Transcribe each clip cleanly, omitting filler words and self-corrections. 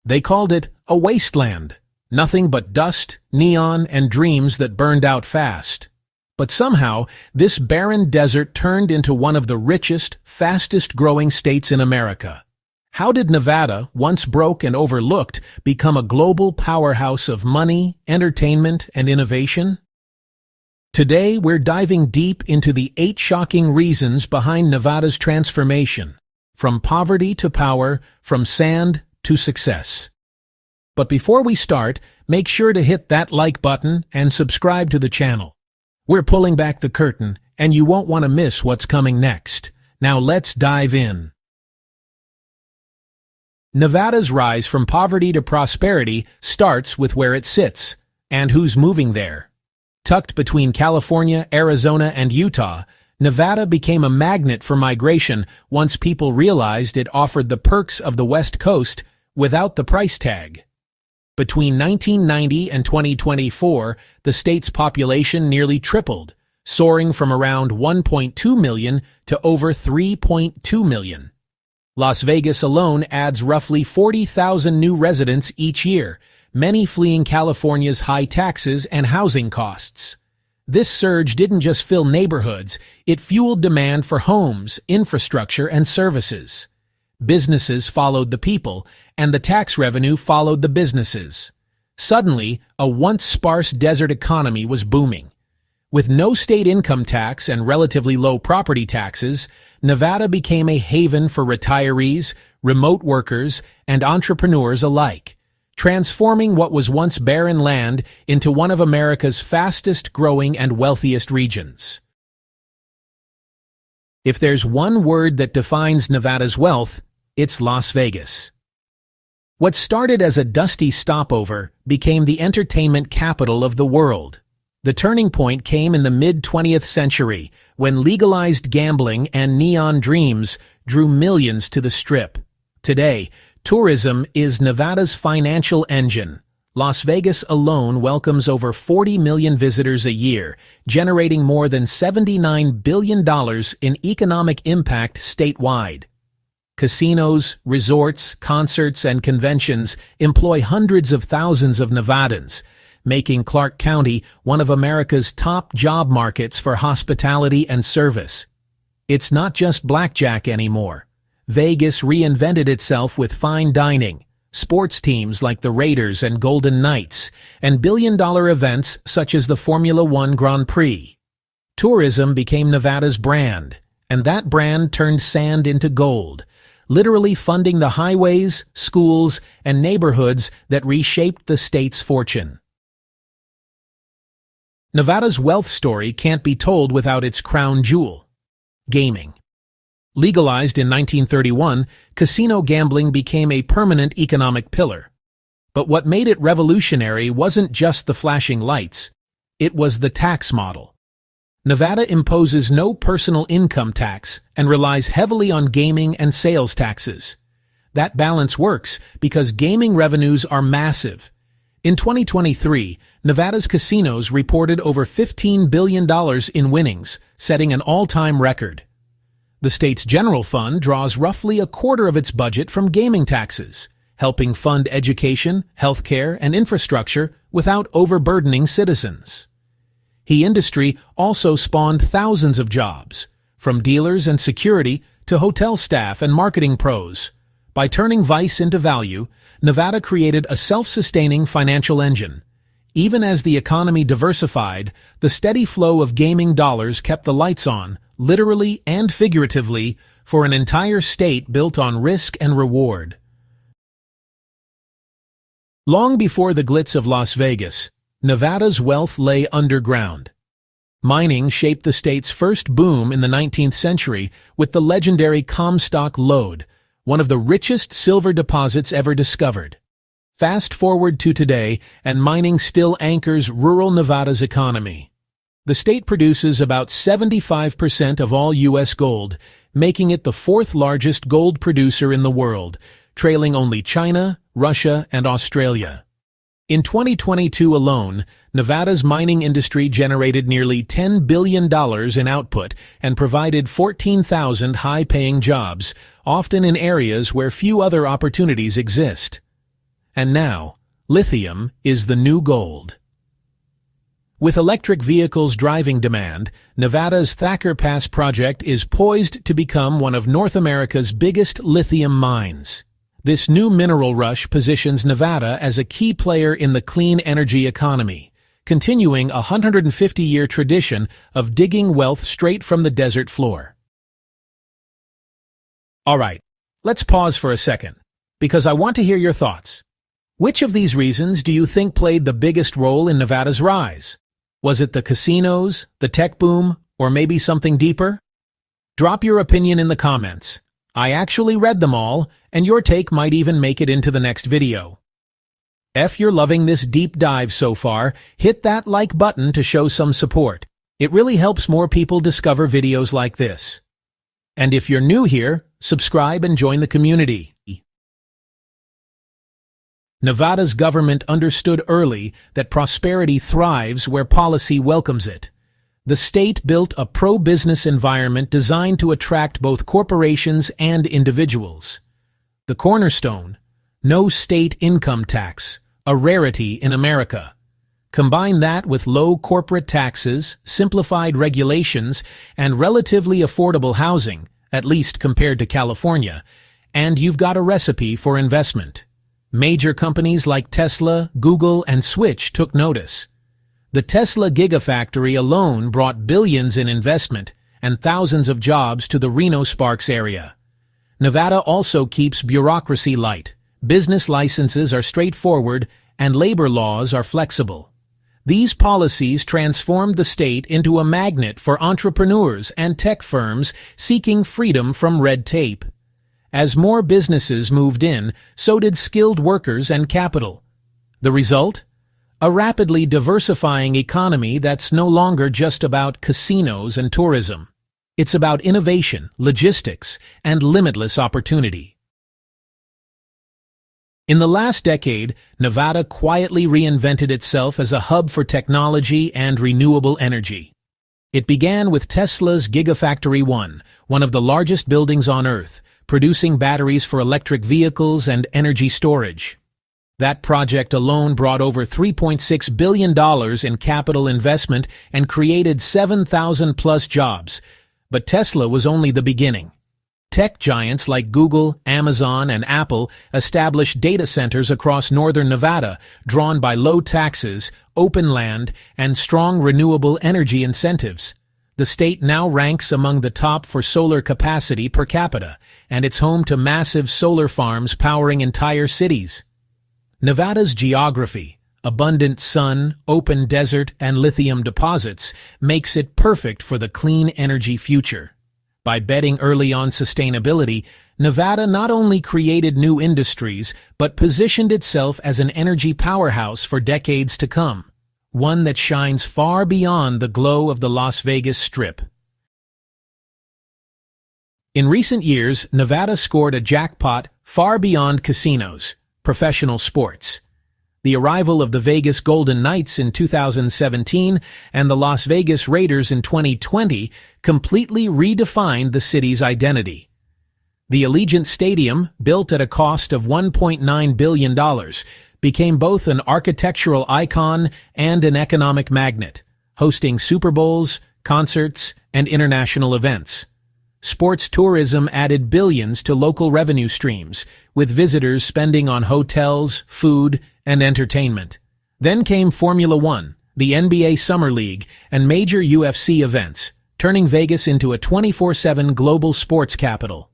They called it a wasteland, nothing but dust, neon, and dreams that burned out fast. But somehow, this barren desert turned into one of the richest, fastest-growing states in America. How did Nevada, once broke and overlooked, become a global powerhouse of money, entertainment, and innovation? Today, we're diving deep into the 8 shocking reasons behind Nevada's transformation, from poverty to power, from sand to success. But before we start, make sure to hit that like button and subscribe to the channel. We're pulling back the curtain, and you won't want to miss what's coming next. Now let's dive in. Nevada's rise from poverty to prosperity starts with where it sits, and who's moving there. Tucked between California, Arizona, and Utah, Nevada became a magnet for migration once people realized it offered the perks of the West Coast without the price tag. Between 1990 and 2024, the state's population nearly tripled, soaring from around 1.2 million to over 3.2 million. Las Vegas alone adds roughly 40,000 new residents each year, many fleeing California's high taxes and housing costs. This surge didn't just fill neighborhoods, it fueled demand for homes, infrastructure, and services. Businesses followed the people, and the tax revenue followed the businesses. Suddenly, a once sparse desert economy was booming. With no state income tax and relatively low property taxes, Nevada became a haven for retirees, remote workers, and entrepreneurs alike, transforming what was once barren land into one of America's fastest-growing and wealthiest regions. If there's one word that defines Nevada's wealth, it's Las Vegas. What started as a dusty stopover became the entertainment capital of the world. The turning point came in the mid-20th century, when legalized gambling and neon dreams drew millions to the Strip. Today, tourism is Nevada's financial engine. Las Vegas alone welcomes over 40 million visitors a year, generating more than $79 billion in economic impact statewide. Casinos, resorts, concerts, and conventions employ hundreds of thousands of Nevadans, making Clark County one of America's top job markets for hospitality and service. It's not just blackjack anymore. Vegas reinvented itself with fine dining, sports teams like the Raiders and Golden Knights, and billion-dollar events such as the Formula One Grand Prix. Tourism became Nevada's brand, and that brand turned sand into gold, literally funding the highways, schools, and neighborhoods that reshaped the state's fortune. Nevada's wealth story can't be told without its crown jewel: gaming. Legalized in 1931, casino gambling became a permanent economic pillar. But what made it revolutionary wasn't just the flashing lights, it was the tax model. Nevada imposes no personal income tax and relies heavily on gaming and sales taxes. That balance works because gaming revenues are massive. In 2023, Nevada's casinos reported over $15 billion in winnings, setting an all-time record. The state's general fund draws roughly a quarter of its budget from gaming taxes, helping fund education, healthcare, and infrastructure without overburdening citizens. The industry also spawned thousands of jobs, from dealers and security to hotel staff and marketing pros. By turning vice into value, Nevada created a self-sustaining financial engine. Even as the economy diversified, the steady flow of gaming dollars kept the lights on, literally and figuratively, for an entire state built on risk and reward. Long before the glitz of Las Vegas, Nevada's wealth lay underground. Mining shaped the state's first boom in the 19th century with the legendary Comstock Lode, one of the richest silver deposits ever discovered. Fast forward to today, and mining still anchors rural Nevada's economy. The state produces about 75% of all U.S. gold, making it the 4th largest gold producer in the world, trailing only China, Russia, and Australia. In 2022 alone, Nevada's mining industry generated nearly $10 billion in output and provided 14,000 high-paying jobs, often in areas where few other opportunities exist. And now, lithium is the new gold. With electric vehicles driving demand, Nevada's Thacker Pass project is poised to become one of North America's biggest lithium mines. This new mineral rush positions Nevada as a key player in the clean energy economy, continuing a 150-year tradition of digging wealth straight from the desert floor. All right, let's pause for a second, because I want to hear your thoughts. Which of these reasons do you think played the biggest role in Nevada's rise? Was it the casinos, the tech boom, or maybe something deeper? Drop your opinion in the comments. I actually read them all, and your take might even make it into the next video. If you're loving this deep dive so far, hit that like button to show some support. It really helps more people discover videos like this. And if you're new here, subscribe and join the community. Nevada's government understood early that prosperity thrives where policy welcomes it. The state built a pro-business environment designed to attract both corporations and individuals. The cornerstone: no state income tax, a rarity in America. Combine that with low corporate taxes, simplified regulations, and relatively affordable housing, at least compared to California, and you've got a recipe for investment. Major companies like Tesla, Google, and Switch took notice. The Tesla Gigafactory alone brought billions in investment and thousands of jobs to the Reno-Sparks area. Nevada also keeps bureaucracy light. Business licenses are straightforward and labor laws are flexible. These policies transformed the state into a magnet for entrepreneurs and tech firms seeking freedom from red tape. As more businesses moved in, so did skilled workers and capital. The result? A rapidly diversifying economy that's no longer just about casinos and tourism. It's about innovation, logistics, and limitless opportunity. In the last decade, Nevada quietly reinvented itself as a hub for technology and renewable energy. It began with Tesla's Gigafactory 1, one of the largest buildings on Earth, producing batteries for electric vehicles and energy storage. That project alone brought over $3.6 billion in capital investment and created 7,000-plus jobs. But Tesla was only the beginning. Tech giants like Google, Amazon, and Apple established data centers across northern Nevada, drawn by low taxes, open land, and strong renewable energy incentives. The state now ranks among the top for solar capacity per capita, and it's home to massive solar farms powering entire cities. Nevada's geography, abundant sun, open desert, and lithium deposits, makes it perfect for the clean energy future. By betting early on sustainability, Nevada not only created new industries, but positioned itself as an energy powerhouse for decades to come, one that shines far beyond the glow of the Las Vegas Strip. In recent years, Nevada scored a jackpot far beyond casinos: professional sports. The arrival of the Vegas Golden Knights in 2017 and the Las Vegas Raiders in 2020 completely redefined the city's identity. The Allegiant Stadium, built at a cost of $1.9 billion, became both an architectural icon and an economic magnet, hosting Super Bowls, concerts, and international events. Sports tourism added billions to local revenue streams, with visitors spending on hotels, food, and entertainment. Then came Formula One, the NBA Summer League, and major UFC events, turning Vegas into a 24/7 global sports capital.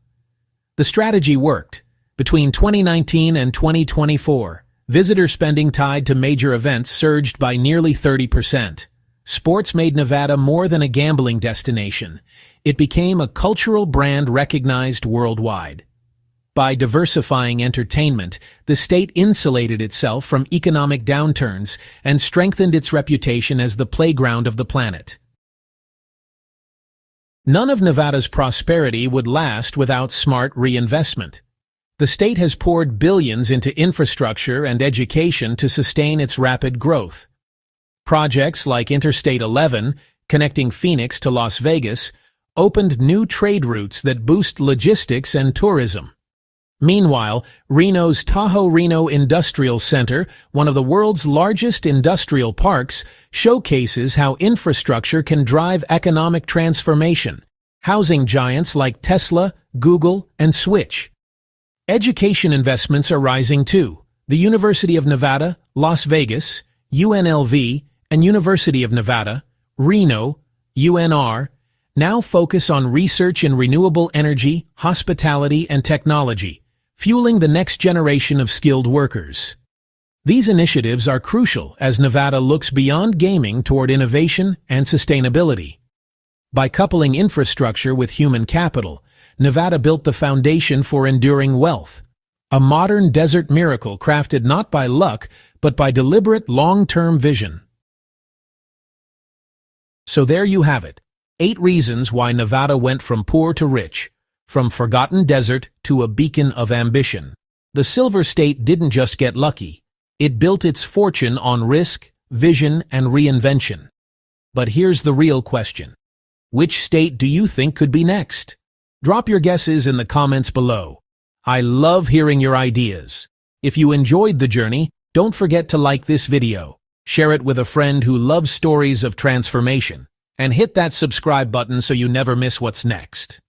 The strategy worked. Between 2019 and 2024, visitor spending tied to major events surged by nearly 30%. Sports made Nevada more than a gambling destination. It became a cultural brand recognized worldwide. By diversifying entertainment, the state insulated itself from economic downturns and strengthened its reputation as the playground of the planet. None of Nevada's prosperity would last without smart reinvestment. The state has poured billions into infrastructure and education to sustain its rapid growth. Projects like Interstate 11, connecting Phoenix to Las Vegas, opened new trade routes that boost logistics and tourism. Meanwhile, Reno's Tahoe Reno Industrial Center, one of the world's largest industrial parks, showcases how infrastructure can drive economic transformation, housing giants like Tesla, Google, and Switch. Education investments are rising too. The University of Nevada, Las Vegas, UNLV, and University of Nevada, Reno, UNR, now focus on research in renewable energy, hospitality, and technology, fueling the next generation of skilled workers. These initiatives are crucial as Nevada looks beyond gaming toward innovation and sustainability. By coupling infrastructure with human capital, Nevada built the foundation for enduring wealth, a modern desert miracle crafted not by luck, but by deliberate long-term vision. So there you have it, 8 reasons why Nevada went from poor to rich, from forgotten desert to a beacon of ambition. The Silver State didn't just get lucky. It built its fortune on risk, vision, and reinvention. But here's the real question. Which state do you think could be next? Drop your guesses in the comments below. I love hearing your ideas. If you enjoyed the journey, don't forget to like this video, share it with a friend who loves stories of transformation, and hit that subscribe button so you never miss what's next.